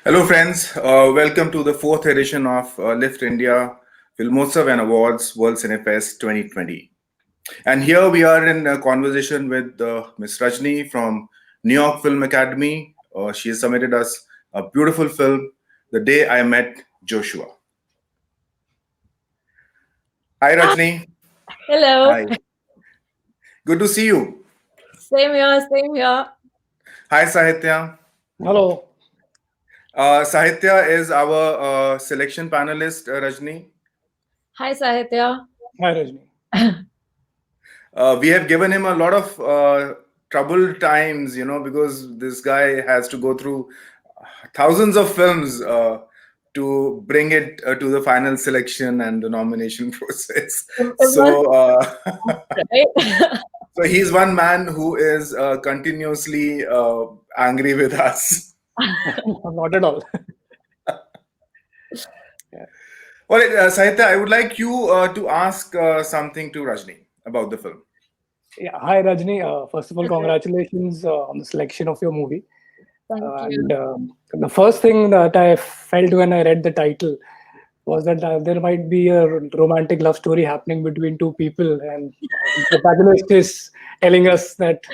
Hello, friends. Welcome to the fourth edition of Lift India Filmotsav and Awards World Cinefest 2020. And here we are in a conversation with Ms. Rajni from New York Film Academy. She has submitted us a beautiful film, The Day I Met Joshua. Hi, Rajni. Hello. Hi. Good to see you. Same here, same here. Hi, Sahitya. Hello. Sahitya is our selection panelist, Rajni. Hi, Sahitya. Hi, Rajni. We have given him a lot of troubled times, because this guy has to go through thousands of films to bring it to the final selection and the nomination process. It So, right? so he's one man who is continuously angry with us. Not at all. All right, Sahitya, I would like you to ask something to Rajni about the film. Yeah. Hi, Rajni. First of all, congratulations on the selection of your movie. Thank you. And the first thing that I felt when I read the title was that there might be a romantic love story happening between two people, and the protagonist is telling us that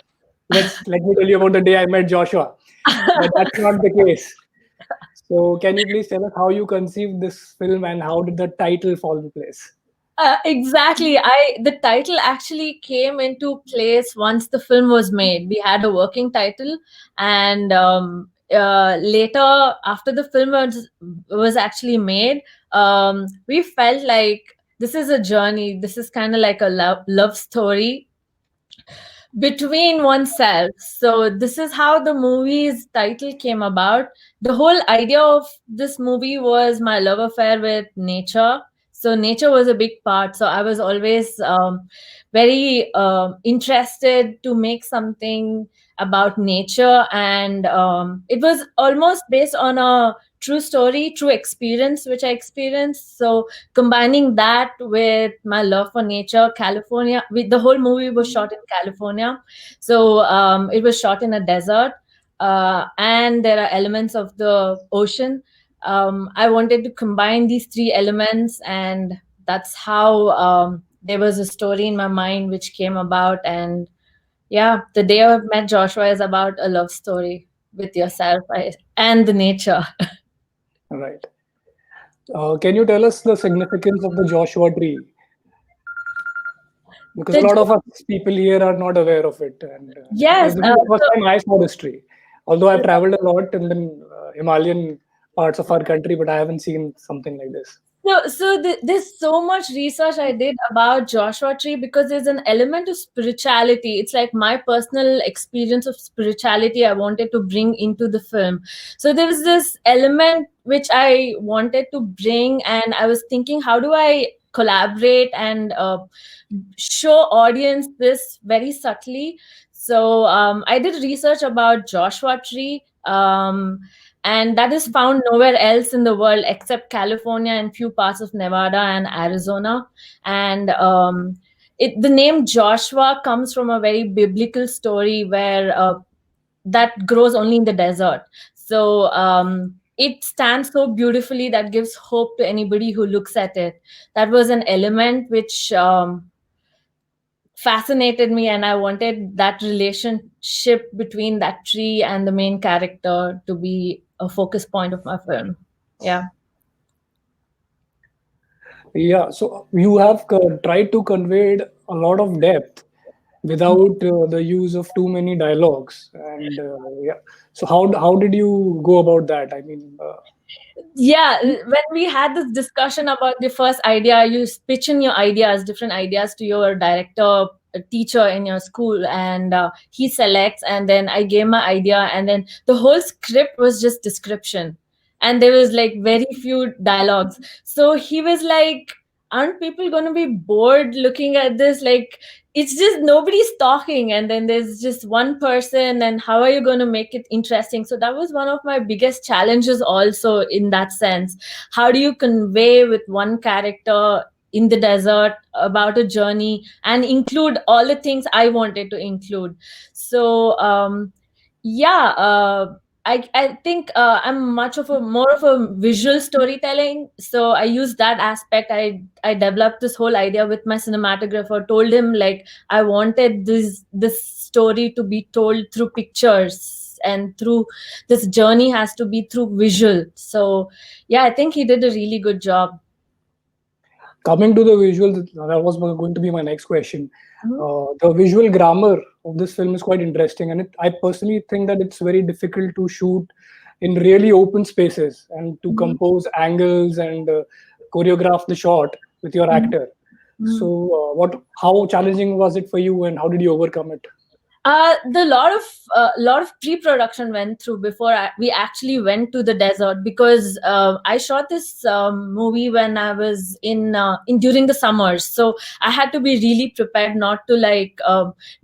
let me tell you about the day I met Joshua. But that's not the case. So, can you please tell us how you conceived this film and how did the title fall into place? Exactly. The title actually came into place once the film was made. We had a working title, and later, after the film was actually made, we felt like this is a journey. This is kind of like a love story between oneself. So this is how the movie's title came about. The whole idea of this movie was my love affair with nature. So nature was a big part. So I was always very interested to make something about nature, and it was almost based on a true story, true experience which I experienced. So combining that with my love for nature, California, the whole movie was shot in California. So it was shot in a desert, and there are elements of the ocean. I wanted to combine these three elements, and that's how there was a story in my mind which came about. And yeah, The Day I Met Joshua is about a love story with yourself and the nature. Right. Can you tell us the significance of the Joshua tree? Because a lot of us people here are not aware of it, and Yes. this is the first time I saw this tree. Although I've traveled a lot in the Himalayan parts of our country, but I haven't seen something like this. There's so much research I did about Joshua Tree because there's an element of spirituality. It's like my personal experience of spirituality I wanted to bring into the film. So there was this element which I wanted to bring, and I was thinking, how do I collaborate and show audience this very subtly? So I did research about Joshua Tree. And that is found nowhere else in the world except California and few parts of Nevada and Arizona. And the name Joshua comes from a very biblical story where that grows only in the desert. So it stands so beautifully that gives hope to anybody who looks at it. That was an element which fascinated me, and I wanted that relationship between that tree and the main character to be a focus point of my film. Yeah. Yeah, so you have tried to convey a lot of depth without the use of too many dialogues, and yeah. So how did you go about that? I mean, Yeah, when we had this discussion about the first idea, you pitch in your ideas, different ideas to your director, a teacher in your school, and he selects, and then I gave my idea, and then the whole script was just description, and there was like very few dialogues. So he was like, aren't people going to be bored looking at this? Like, it's just nobody's talking, and then there's just one person, and how are you going to make it interesting? So that was one of my biggest challenges also, in that sense. How do you convey with one character in the desert about a journey and include all the things I wanted to include? So yeah, I think I'm much of a more of a visual storytelling. So I use that aspect. I developed this whole idea with my cinematographer. Told him like I wanted this story to be told through pictures, and through this journey has to be through visual. So yeah, I think he did a really good job. Coming to the visual, that was going to be my next question. Mhm. The visual grammar of this film is quite interesting, and I personally think that it's very difficult to shoot in really open spaces and to Mhm. compose angles and choreograph the shot with your Mhm. actor. Mhm. So, how challenging was it for you, and how did you overcome it? The lot of pre-production went through before we actually went to the desert, because I shot this movie when I was in during the summers, so I had to be really prepared not to like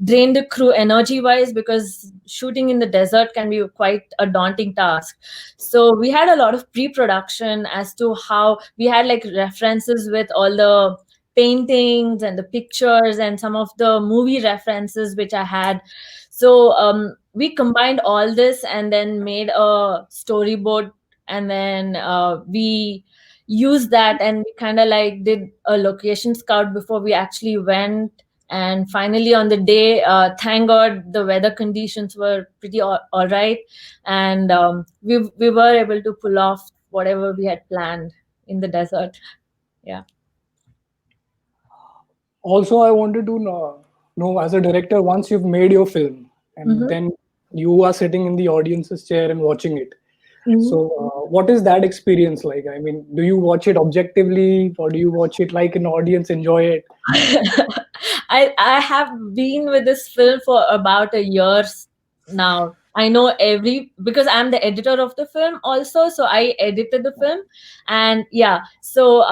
drain the crew energy wise, because shooting in the desert can be quite a daunting task. So we had a lot of pre-production as to how we had like references with all the paintings and the pictures and some of the movie references which I had. So we combined all this and then made a storyboard, and then we used that, and we kind of like did a location scout before we actually went. And finally on the day, thank god the weather conditions were pretty all right, and we were able to pull off whatever we had planned in the desert. Yeah. Also, I wanted to know, as a director, once you've made your film and Mm-hmm. then you are sitting in the audience's chair and watching it. Mm-hmm. So, what is that experience like? I mean, do you watch it objectively, or do you watch it like an audience enjoy it? I have been with this film for about a year now. I know every, because I'm the editor of the film also, so I edited the film. And yeah, so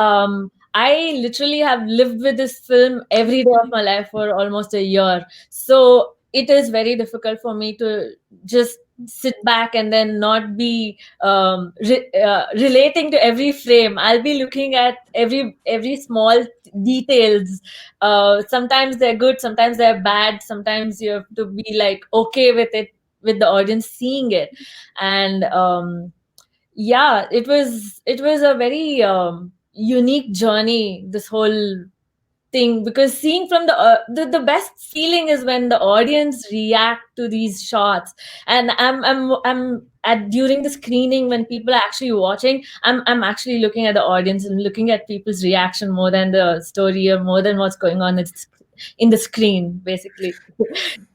I literally have lived with this film every day of my life for almost a year. So it is very difficult for me to just sit back and then not be relating to every frame. I'll be looking at every small details. Sometimes they're good, sometimes they're bad, sometimes you have to be like okay with it, with the audience seeing it. And yeah, it was a very unique journey, this whole thing, because seeing from the best feeling is when the audience react to these shots. And I'm at during the screening, when people are actually watching, I'm actually looking at the audience and looking at people's reaction more than the story, or more than what's going on in the screen, basically.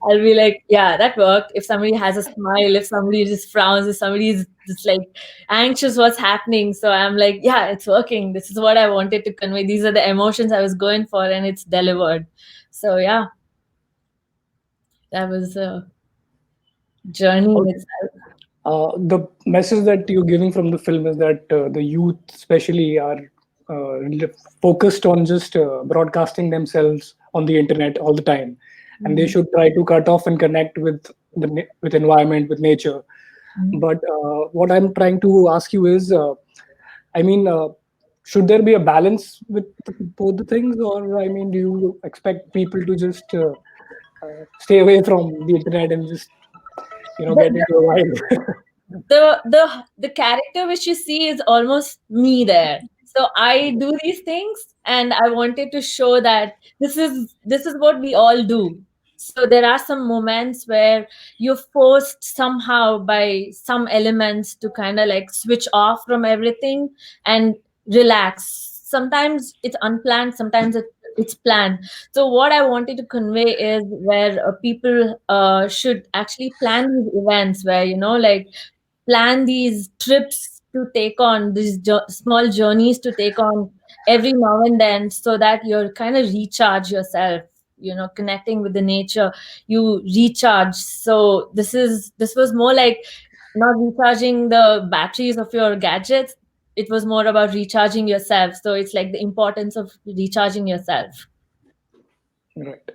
I'll be like, yeah, that worked. If somebody has a smile, if somebody just frowns, if somebody is just like anxious what's happening, so I'm like, yeah, it's working. This is what I wanted to convey. These are the emotions I was going for, and it's delivered. So yeah, that was a journey in Okay. itself. The message that you're giving from the film is that the youth, especially, are focused on just broadcasting themselves on the internet all the time, and they Mhm. should try to cut off and connect with with environment, with nature. Mhm. But what I'm trying to ask you is, I mean, should there be a balance with both the things, or I mean, do you expect people to just stay away from the internet and just The, get into a wild? the character which you see is almost me there. So I do these things, and I wanted to show that this is what we all do. So there are some moments where you're forced somehow by some elements to kind of like switch off from everything and relax. Sometimes it's unplanned, sometimes it's planned. So what I wanted to convey is where people should actually plan these events, where like plan these trips to take on these small journeys to take on every now and then, so that you're kind of recharge yourself, connecting with the nature, you recharge. So this was more like not recharging the batteries of your gadgets, it was more about recharging yourself. So it's like the importance of recharging yourself. Right.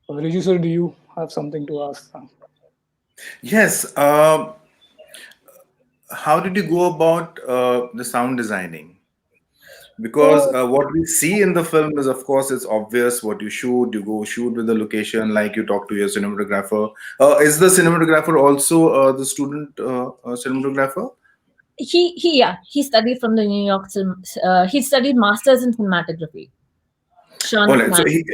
Riju sir, do you have something to ask? Yes. How did you go about the sound designing? because what we see in the film is, of course, it's obvious what you shoot. You go shoot with the location, like you talk to your cinematographer. Is the cinematographer also the student cinematographer? He studied from the New York he studied masters in cinematography. Sean All right. So Kumaran.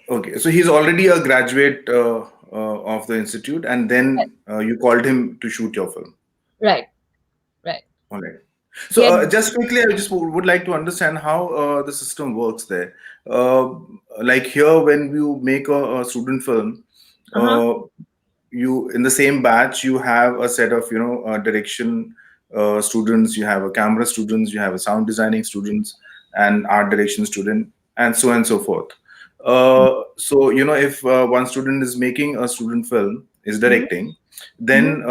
okay. So he's already a graduate of the institute, and then you called him to shoot your film. Right. All right. He So had, just quickly, I just would like to understand how the system works there. Uh, like here, when you make a student film, uh-huh. uh, you in the same batch you have a set of direction students, you have a camera students, you have a sound designing students, and art direction student, and so on and so forth. So if one student is making a student film, is Mhm. directing, then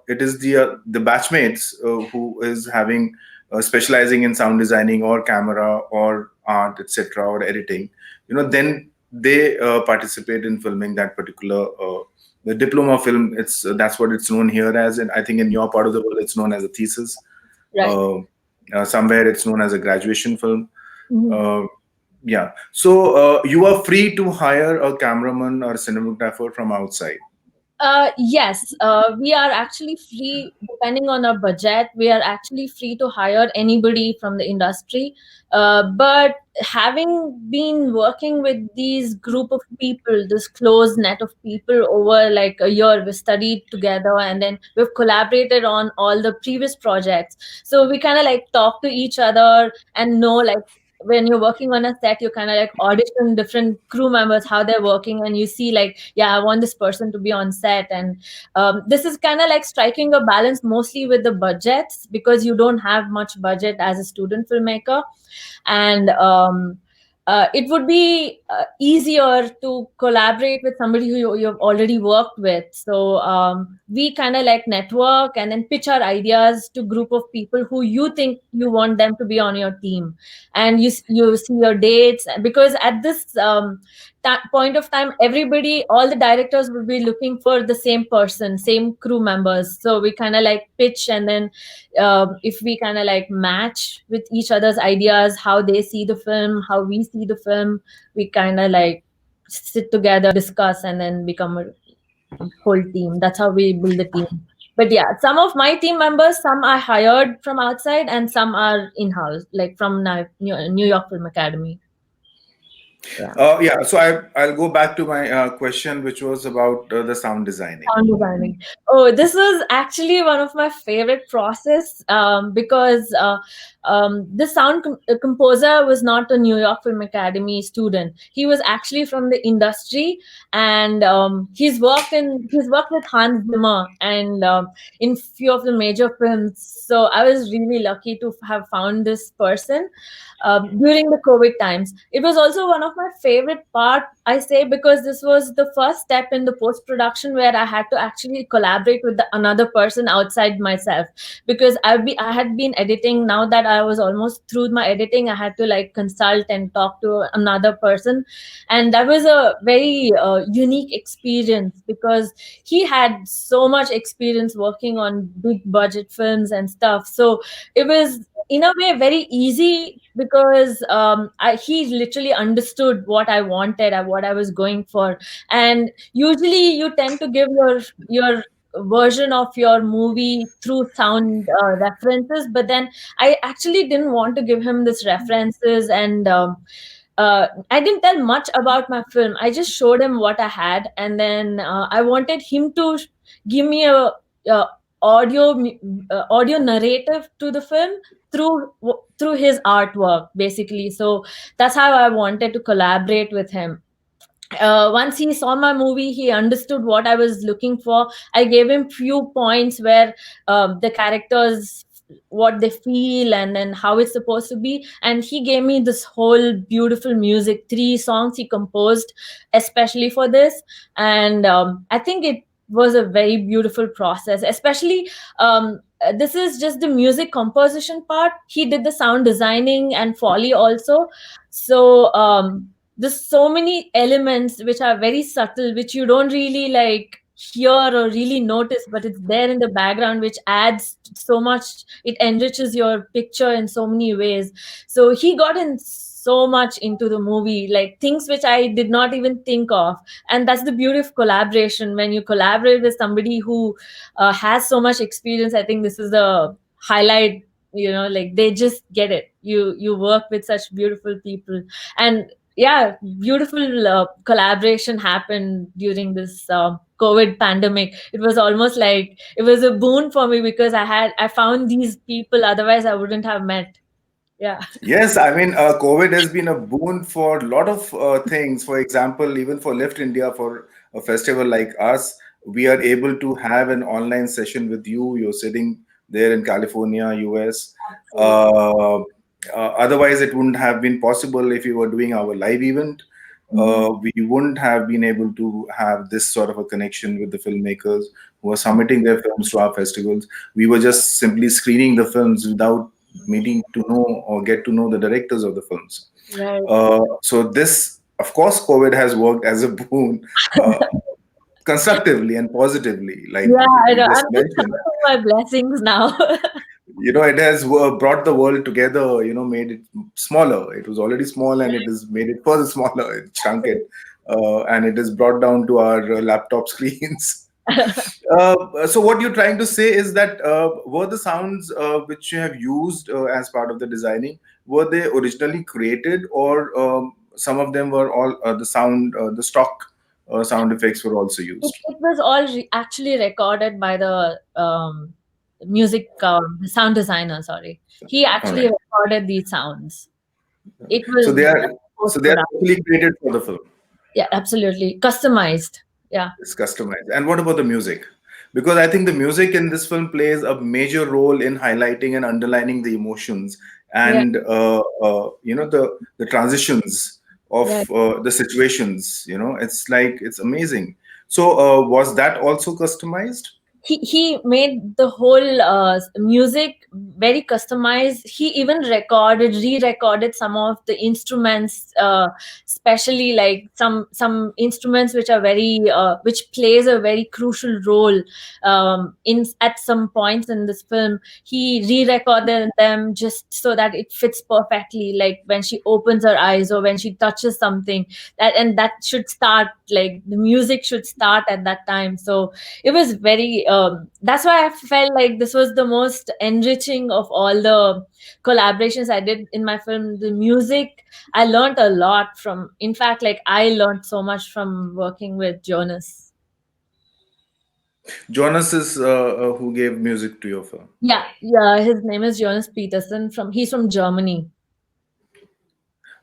it is the batchmates who is having specializing in sound designing or camera or art, etc., or editing. Then they participate in filming that particular the diploma film. It's that's what it's known here as, and I think in your part of the world it's known as a thesis. Right. uh, Somewhere it's known as a graduation film. Mhm. uh, yeah, so you are free to hire a cameraman or cinematographer from outside. Yes, we are actually free, depending on our budget. We are actually free to hire anybody from the industry. But having been working with these group of people, this close net of people over like a year, we studied together and then we've collaborated on all the previous projects. So we kind of like talk to each other and know like when you're working on a set, you kind of like audition different crew members how they're working, and you see like, yeah, I want this person to be on set. And this is kind of like striking a balance mostly with the budgets, because you don't have much budget as a student filmmaker. And it would be easier to collaborate with somebody who you've already worked with. So we kind of like network and then pitch our ideas to group of people who you think you want them to be on your team, and you see your dates, because at this point of time, everybody, all the directors will be looking for the same person, same crew members. So we kind of like pitch, and then if we kind of like match with each other's ideas, how they see the film, how we see the film, we kind of like sit together, discuss, and then become a whole team. That's how we build the team. But yeah, some of my team members, some are hired from outside and some are in-house, like from New York Film Academy. Yeah, so I'll go back to my question, which was about the sound designing. Sound designing. Oh, this was actually one of my favorite process, because the composer was not a New York Film Academy student. He was actually from the industry, and he's worked with Hans Zimmer and in few of the major films. So I was really lucky to have found this person during the COVID times. It was also one of my favorite part, I say, because this was the first step in the post production where I had to actually collaborate with another person outside myself. Because I had been editing. Now that I was almost through my editing, I had to like consult and talk to another person, and that was a very unique experience, because he had so much experience working on big budget films and stuff. So it was in a way very easy, because he literally understood what I wanted and what I was going for. And usually you tend to give your version of your movie through sound references, but then I actually didn't want to give him this references. And I didn't tell much about my film. I just showed him what I had, and then I wanted him to give me a audio audio narrative to the film through his artwork, basically. So that's how I wanted to collaborate with him. Once he saw my movie, he understood what I was looking for. I gave him few points where the characters, what they feel, and then how it's supposed to be. And he gave me this whole beautiful music, 3 songs he composed especially for this. And I think it was a very beautiful process, especially this is just the music composition part. He did the sound designing and Foley also. So there's so many elements which are very subtle, which you don't really like hear or really notice, but it's there in the background, which adds so much. It enriches your picture in so many ways. So he got in so much into the movie, like things which I did not even think of. And that's the beauty of collaboration. When you collaborate with somebody who has so much experience, I think this is the highlight. Like they just get it. You work with such beautiful people, and yeah, beautiful collaboration happened during this COVID pandemic. It was almost like it was a boon for me, because I found these people, otherwise I wouldn't have met. Yeah. Yes, I mean, COVID has been a boon for a lot of things. For example, even for Lift India, for a festival like us, we are able to have an online session with you. You're sitting there in California, US. Uh, Otherwise, it wouldn't have been possible if we were doing our live event. We wouldn't have been able to have this sort of a connection with the filmmakers who are submitting their films to our festivals. We were just simply screening the films without meeting to know or get to know the directors of the films. Right. So this, of course, COVID has worked as a boon, constructively and positively, like Yeah, I you know. just I'm just mentioned. counting my blessings now. It has brought the world together. Made it smaller. It was already small, and it has made it further smaller. It shrunk it, and it is brought down to our laptop screens. So what you're trying to say is that were the sounds which you have used as part of the designing, were they originally created, or some of them were all the stock sound effects were also It, used? it was all actually recorded by the the sound designer. Sorry, he All actually right. recorded these sounds. It So was they are post actually production. created for the film. Yeah, absolutely customized. Yeah. It's customized. And what about the music? Because I think the music in this film plays a major role in highlighting and underlining the emotions Yeah. and the transitions of Yeah. the situations. It's like it's amazing. So was that also customized? He made the whole music very customized. He even re-recorded some of the instruments, especially like some instruments which are very which plays a very crucial role in at some points in this film. He re-recorded them just so that it fits perfectly, like when she opens her eyes or when she touches something, that should start, like the music should start at that time. So it was very that's why I felt like this was the most enriching of all the collaborations I did in my film. The music, I learned a lot from. In fact, like I learned so much from working with Jonas. Jonas is who gave music to your film. Yeah, his name is Jonas Peterson. He's from Germany.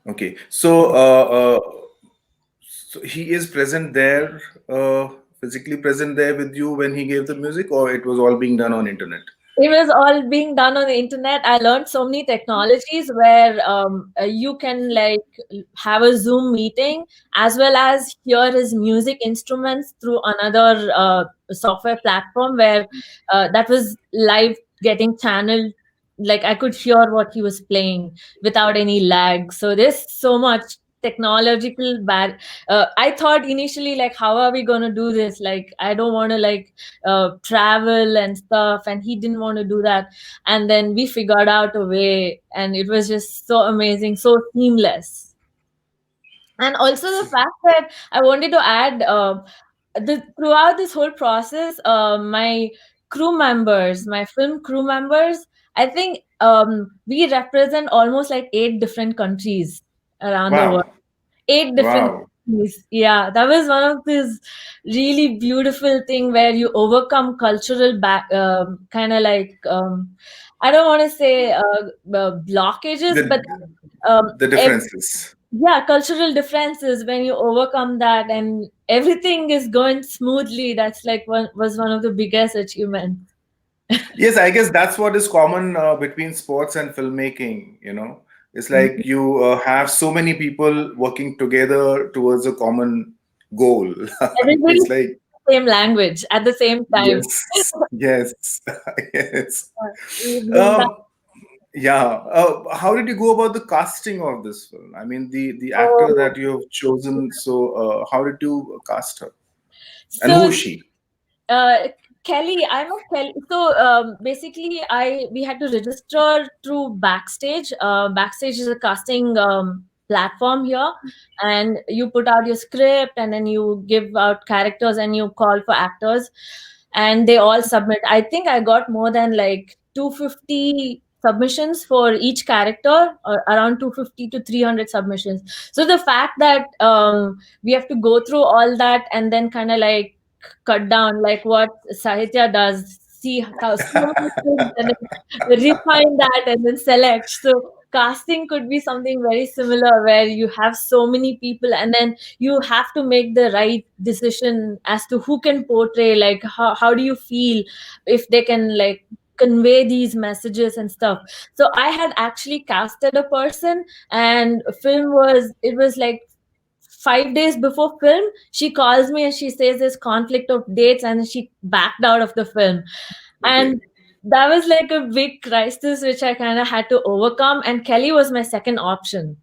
Okay, so he is present there, physically present there with you when he gave the music, or it was all being done on internet? It was all being done on the internet. I learned so many technologies where you can like have a Zoom meeting as well as hear his music instruments through another software platform where that was live getting channeled. Like I could hear what he was playing without any lag. So there's so much technological bad. I thought initially, like, how are we going to do this? Like, I don't want to like travel and stuff, and he didn't want to do that. And then we figured out a way, and it was just so amazing, so seamless. And also the fact that I wanted to add, throughout this whole process, my crew members, my film crew members, I think we represent almost like 8 different countries around the world. Wow. 8 different Wow. countries. Yeah, that was one of these really beautiful thing where you overcome cultural kind of like I don't want to say blockages, but The um, the ev- differences. yeah, cultural differences. When you overcome that and everything is going smoothly, that's like one of the biggest achievements. Yes, I guess that's what is common between sports and filmmaking. It's like you have so many people working together towards a common goal. Everybody It's speaks like, the same language at the same time. yes, yes, yes. We bring back. Um, yeah. How did you go about the casting of this film? I mean, the actor Oh, that you have chosen. So, how did you cast her, and who so is she? Kelly, I know Kelly. So basically, we had to register through Backstage. Backstage is a casting platform here, and you put out your script, and then you give out characters, and you call for actors, and they all submit. I think I got more than like 250 submissions for each character, or around 250 to 300 submissions. So the fact that we have to go through all that and then kind of like cut down, like what Sahitya does, see how so many things and then refine that and then select. So casting could be something very similar where you have so many people and then you have to make the right decision as to who can portray, like how do you feel if they can like convey these messages and stuff. So I had actually casted a person, and it was like 5 days before film, she calls me and she says there's conflict of dates, and she backed out of the film. And that was like a big crisis which I kind of had to overcome. And Kelly was my second option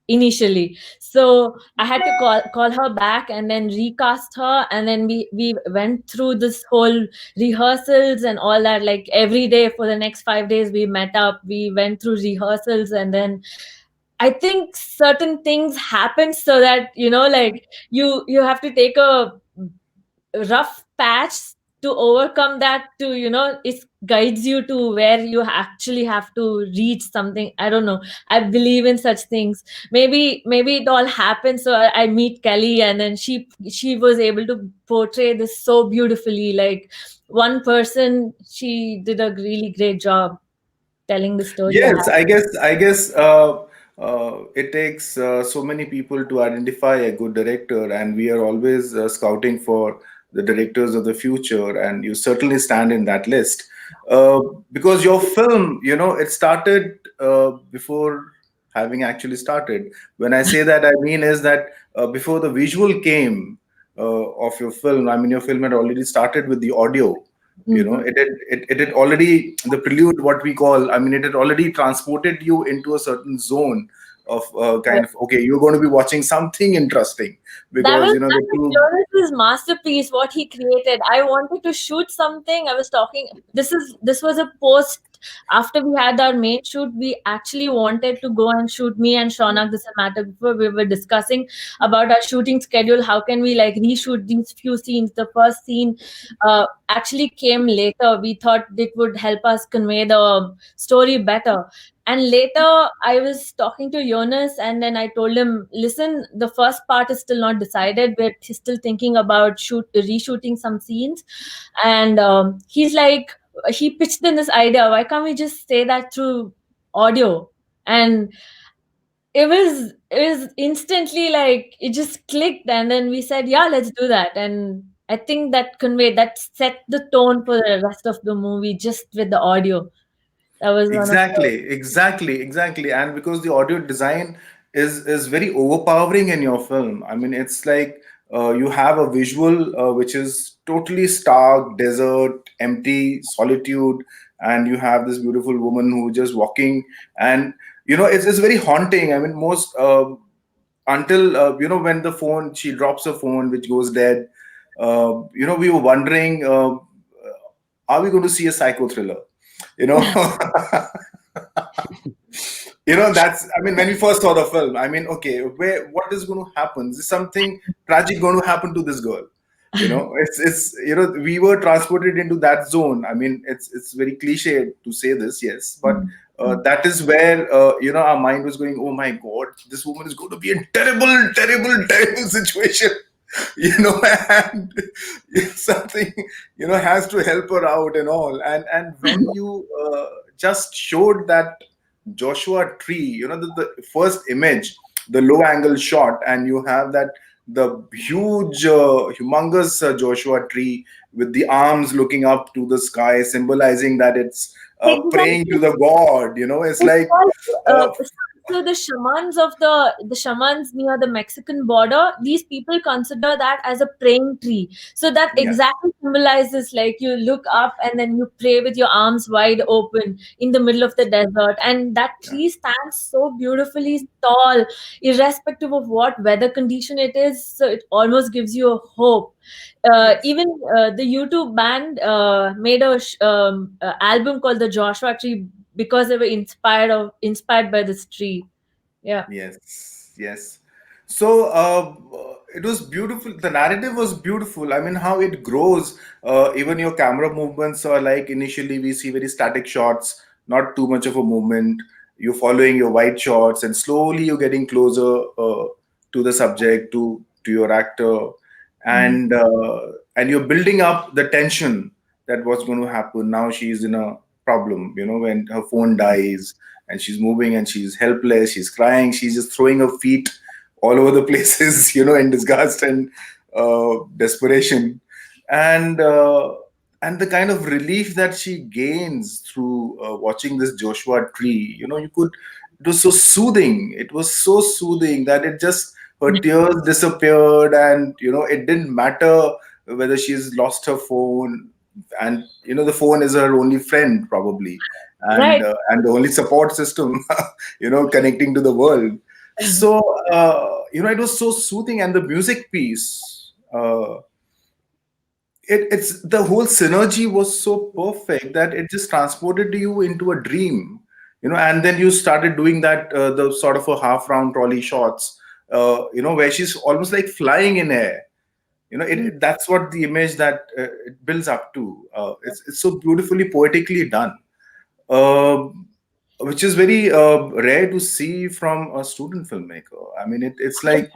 initially, so I had to call her back and then recast her, and then we went through this whole rehearsals and all that. Like every day for the next 5 days we met up, we went through rehearsals, and then I think certain things happen so that like you have to take a rough patch to overcome that, to it guides you to where you actually have to reach something. I don't know, I believe in such things. Maybe it all happened, so I meet Kelly, and then she was able to portray this so beautifully. Like one person, she did a really great job telling the story. Yes, I guess it takes so many people to identify a good director, and we are always scouting for the directors of the future, and you certainly stand in that list. Because your film, it started before having actually started. When I say that, I mean is that before the visual came of your film, I mean your film had already started with the audio. It had already, the prelude, what we call, I mean, it had already transported you into a certain zone of kind of, okay, you're going to be watching something interesting, That because was the two. Jonas's masterpiece, what he created. I wanted to shoot something. I was talking. This was a post after we had our main shoot. We actually wanted to go and shoot, me and Shaunak, the cinematographer. We were discussing about our shooting schedule. How can we like reshoot these few scenes? The first scene actually came later. We thought it would help us convey the story better. And later, I was talking to Jonas, and then I told him, "Listen, the first part is still not decided. But he's still thinking about reshooting some scenes." And he's like, he pitched in this idea. Why can't we just say that through audio? And it was instantly like it just clicked, and then we said, "Yeah, let's do that." And I think that set the tone for the rest of the movie just with the audio. That was one of the. Exactly. And because the audio design is very overpowering in your film. I mean, it's like you have a visual which is totally stark, desert, empty, solitude, and you have this beautiful woman who just walking, and it's very haunting. I mean, most until when the phone, she drops her phone, which goes dead. We were wondering, are we going to see a psycho thriller? you know that's, I mean, when we first saw the film, I mean, okay, what is going to happen? Is something tragic going to happen to this girl? It's we were transported into that zone. I mean, it's very cliche to say this, yes, but that is where our mind was going, oh my god, this woman is going to be in terrible situation. And something has to help her out and all. And when you just showed that Joshua tree, the first image, the low angle shot, and you have that the huge humongous Joshua tree with the arms looking up to the sky, symbolizing that it's praying to the god. It's like So the shamans of the shamans near the Mexican border, these people consider that as a praying tree. So that Yeah. exactly symbolizes like you look up and then you pray with your arms wide open in the middle of the desert, and that Yeah. tree stands so beautifully tall, irrespective of what weather condition it is. So it almost gives you a hope. Yes. Even the YouTube band made a album called the Joshua Tree because they were inspired by this tree. Yeah. Yes, yes. So it was beautiful. The narrative was beautiful. I mean, how it grows. Even your camera movements are like initially we see very static shots, not too much of a movement. You're following your wide shots, and slowly you're getting closer to the subject, to your actor, Mhm. and you're building up the tension that what's going to happen. Now she's in a problem. When her phone dies and she's moving and she's helpless, she's crying, she's just throwing her feet all over the places, in disgust and desperation, and uh, and the kind of relief that she gains through watching this Joshua Tree. You could. It was so soothing. It was so soothing that it just her tears disappeared, and it didn't matter whether she's lost her phone, and the phone is her only friend probably, Right. and the only support system connecting to the world. So it was so soothing, and the music piece, it's the whole synergy was so perfect that it just transported you into a dream. And then you started doing that, the sort of a half round trolley shots, where she's almost like flying in air. That's what the image that it builds up to. It's so beautifully poetically done, uh, which is very rare to see from a student filmmaker. I mean, it's like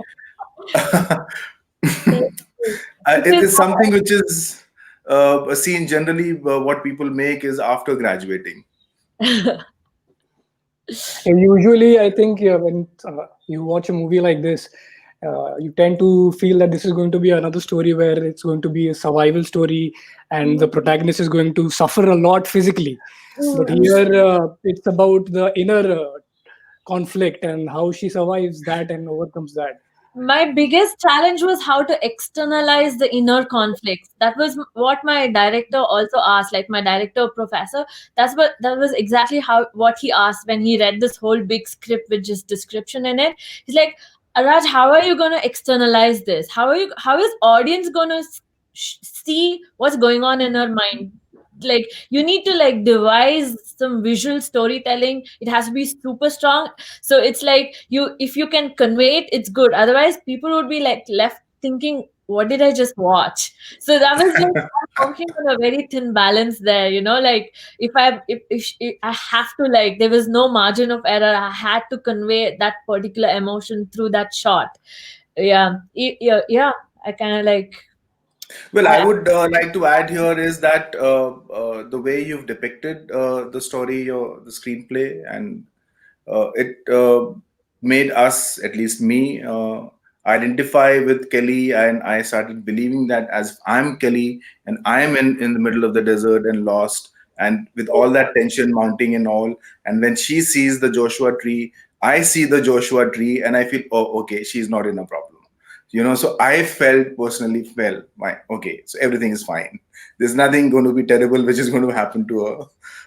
Thank you. it Because is something which is seen generally. What people make is after graduating. And usually, I think when you watch a movie like this, you tend to feel that this is going to be another story where it's going to be a survival story, and the protagonist is going to suffer a lot physically. But Mm. here, it's about the inner conflict and how she survives that and overcomes that. My biggest challenge was how to externalize the inner conflicts. That was what my director also asked, like my director professor. That was exactly how what he asked when he read this whole big script with just description in it. He's like, Raj, how are you going to externalize this? How is audience going to see what's going on in her mind? Like you need to like devise some visual storytelling. It has to be super strong. So it's like you, if you can convey it, it's good. Otherwise people would be like left thinking, what did I just watch? So that was just I'm working on a very thin balance there, like if I have to, like, there was no margin of error. I had to convey that particular emotion through that shot. Yeah. Yeah, I kind of like Well, I I, would like to add here is that the way you've depicted the story or the screenplay, and it made us, at least me, identify with Kelly, and I started believing that as I'm Kelly and I'm in the middle of the desert and lost, and with all that tension mounting and all, and when she sees the Joshua Tree, I see the Joshua Tree, and I feel, oh, okay, she's not in a problem. So I personally felt my okay, so everything is fine. There's nothing going to be terrible which is going to happen to her,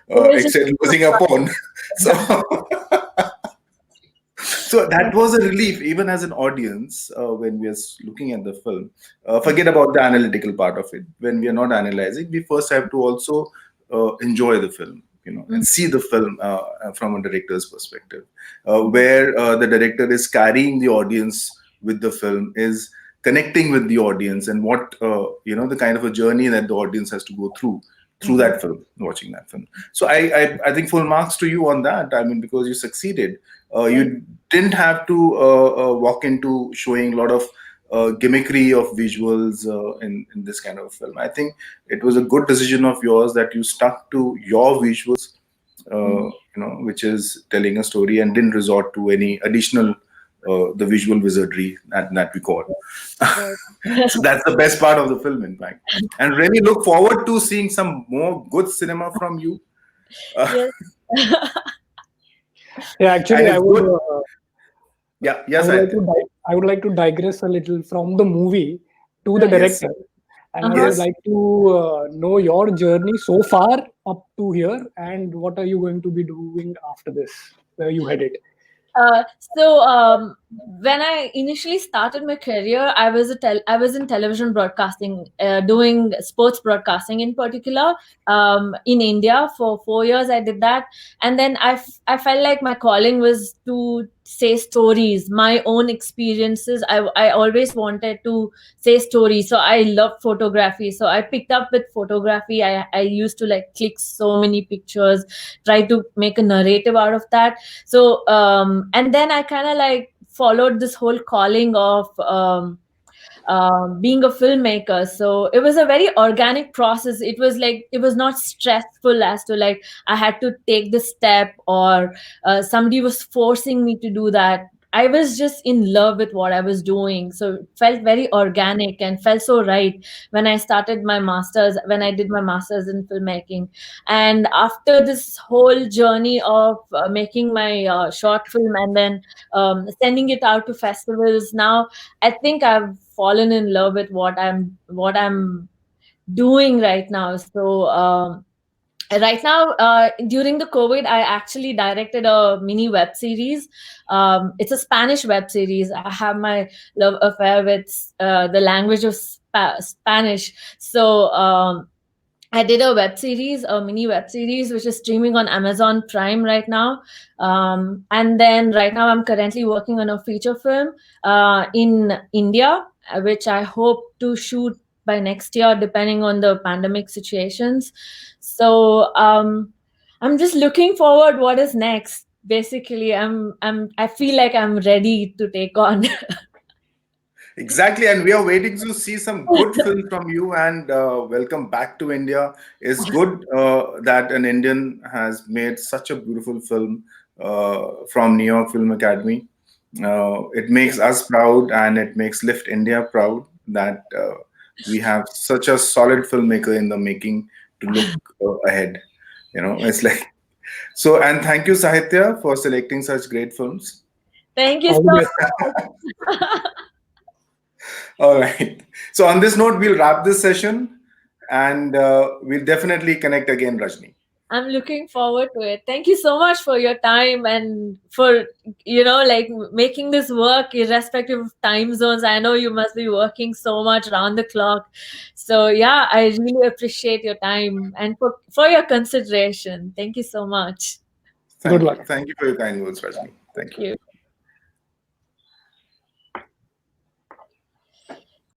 it was just except losing a phone. So so that was a relief, even as an audience, when we are looking at the film. Forget about the analytical part of it. When we are not analyzing, we first have to also enjoy the film, and see the film from a director's perspective, where the director is carrying the audience with the film, is connecting with the audience, and what the kind of a journey that the audience has to go through that film, watching that film. So I think full marks to you on that. I mean, because you succeeded. You didn't have to walk into showing a lot of gimmickry of visuals in this kind of film. I think it was a good decision of yours that you stuck to your visuals, which is telling a story, and didn't resort to any additional the visual wizardry that we call. So that's the best part of the film, in fact. And really look forward to seeing some more good cinema from you. yes. Yeah, actually, And it's good. I Yes, would like Sahitya. to I would like to digress a little from the movie to the Right. Yes, director, and I Uh-huh. would yes. like to know your journey so far up to here, and what are you going to be doing after this? Where you headed? So when I initially started my career, I was in television broadcasting, doing sports broadcasting in particular. In India for 4 years, I did that, and then I felt like my calling was to say stories, my own experiences. I always wanted to say stories, so I love photography. So I picked up with photography. I used to like click so many pictures, try to make a narrative out of that. So and then I kind of like followed this whole calling of being a filmmaker. So it was a very organic process. It was like, it was not stressful as to like I had to take the step, or somebody was forcing me to do that. I was just in love with what I was doing. So it felt very organic and felt so right when I started my master's, when I did my master's in filmmaking. And after this whole journey of making my short film, and then sending it out to festivals, now I think I've fallen in love with what I'm doing right now. So right now, during the COVID, I actually directed a mini web series. It's a Spanish web series. I have my love affair with the language of Spanish. So I did a web series, a mini web series, which is streaming on Amazon Prime right now. And then right now, I'm currently working on a feature film in India, which I hope to shoot by next year, depending on the pandemic situations. So I'm just looking forward what is next. Basically, I feel like I'm ready to take on. Exactly, and we are waiting to see some good film from you. And welcome back to India. It's good that an Indian has made such a beautiful film from New York Film Academy. It makes us proud, and it makes Lift India proud that we have such a solid filmmaker in the making to look ahead. It's like so. And thank you, Sahitya, for selecting such great films. Thank you All the best. so much. All right. So on this note, we'll wrap this session, and we'll definitely connect again, Rajni. I'm looking forward to it. Thank you so much for your time and for, like making this work irrespective of time zones. I know you must be working so much around the clock. So yeah, I really appreciate your time and for your consideration. Thank you so much. Good luck. Thank you for your kind words, Rajni. Thank Thank you. you.